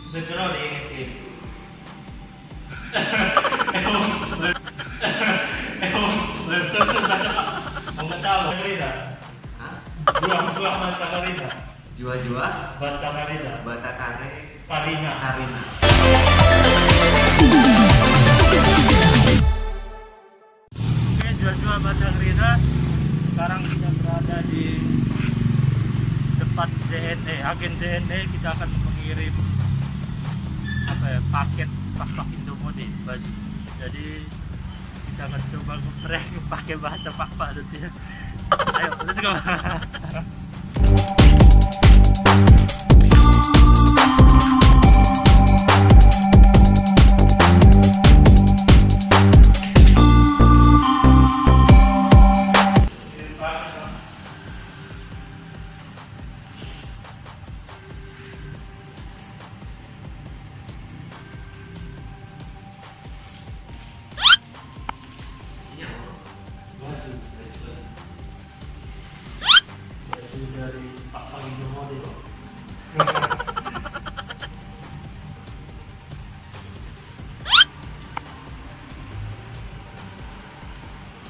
Betul di mengetahui Karina. Buah mata Karina. Jua-jua Bata Karina. Bata Kare Karina. Karina. Oke, Jua-jua Bata Karina. Sekarang kita berada di depan JNE, agen JNE. Kita akan mengirim paket pak Indomode baju. Jadi kita akan coba ngeprek pakai bahasa pak nanti. Ayo, let's go. Dari Pak Indomode loh.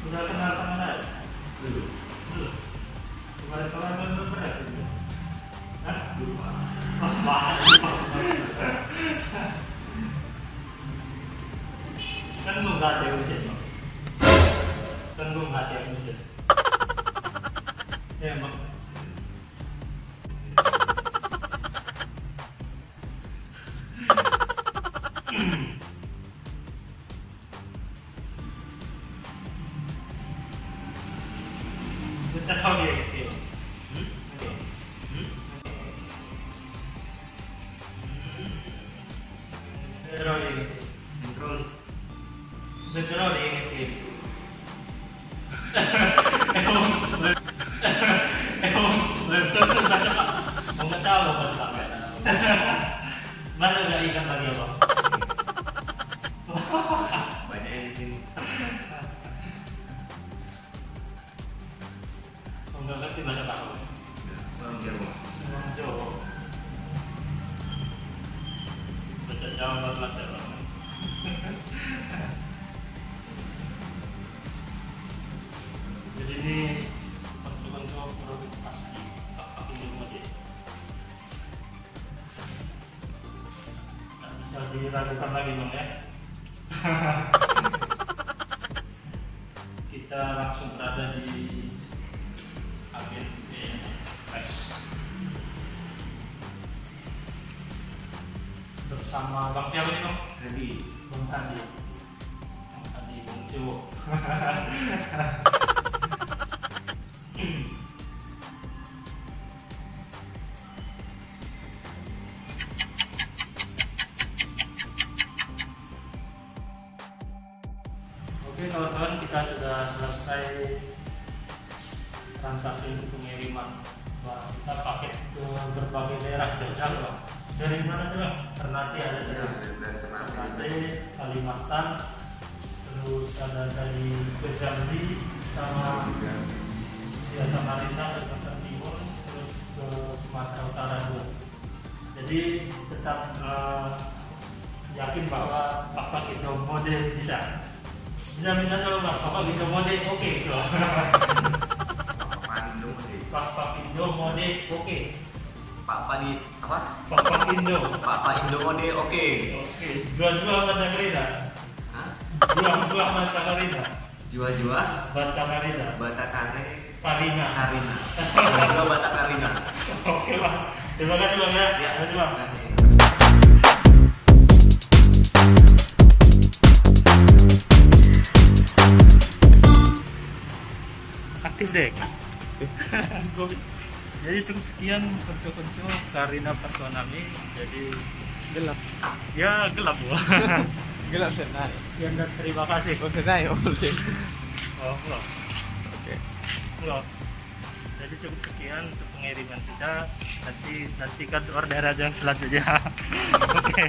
Sudah kenal sama saya? Belum. Kemarin belum pernah gitu. Hah? Lupa. Bahasa lupa. Kan lu nggak ada ujian. Kan lu nggak ada ujian. Ya, Mak. Bentar, dia kecil. Bentar, dia kecil. Mengetahui bahasa masa nggak ikan lagi apa? Banyak di sini. Nggak ngerti bahasa apa? Orang Jawa. Orang Jawa. Bahasa Jawa bahasa apa? Jadi ini konco-konco produk asli Pak Indomode. Tak bisa diragukan lagi dong ya. Kita langsung berada di agen JNE bersama Bang siapa nih Bang? Tadi Bang Adi. Bang Adi Bang Jowo. Oke kawan-kawan, kita sudah selesai transaksi untuk pengiriman. Wah, kita pakai ke berbagai daerah jauh Bang. Dari mana tuh Bang? Ternate ada dari Ternate, Kalimantan, terus ada dari Jambi sama ya Samarinda, Kalimantan Timur, terus ke Sumatera Utara juga. Jadi tetap yakin bahwa Pak Indomode bisa minta tolong Pak Indomode oke gitu. Pak Indomode oke. Pak di apa? Pak Indo. Pak Indomode oke. Oke. Dua-dua Bata Karina. Hah? Dua Bata Karina. Jua-jua Bata Karina. Bata Kare Karina. Karina. Jua-jua Bata Karina. Oke Bang. Terima kasih Bang ya. Ya, Terima terima kasih. Aktif deh. Jadi cukup sekian konco-konco Karina Personami. Jadi Gelap. ya gelap gua. Gelap senai. Sekian dan terima kasih. Oh senai boleh. Oh, belum. Oke. Belum. Jadi cukup sekian untuk pengiriman kita. Nantikan orderan yang selanjutnya. Oke.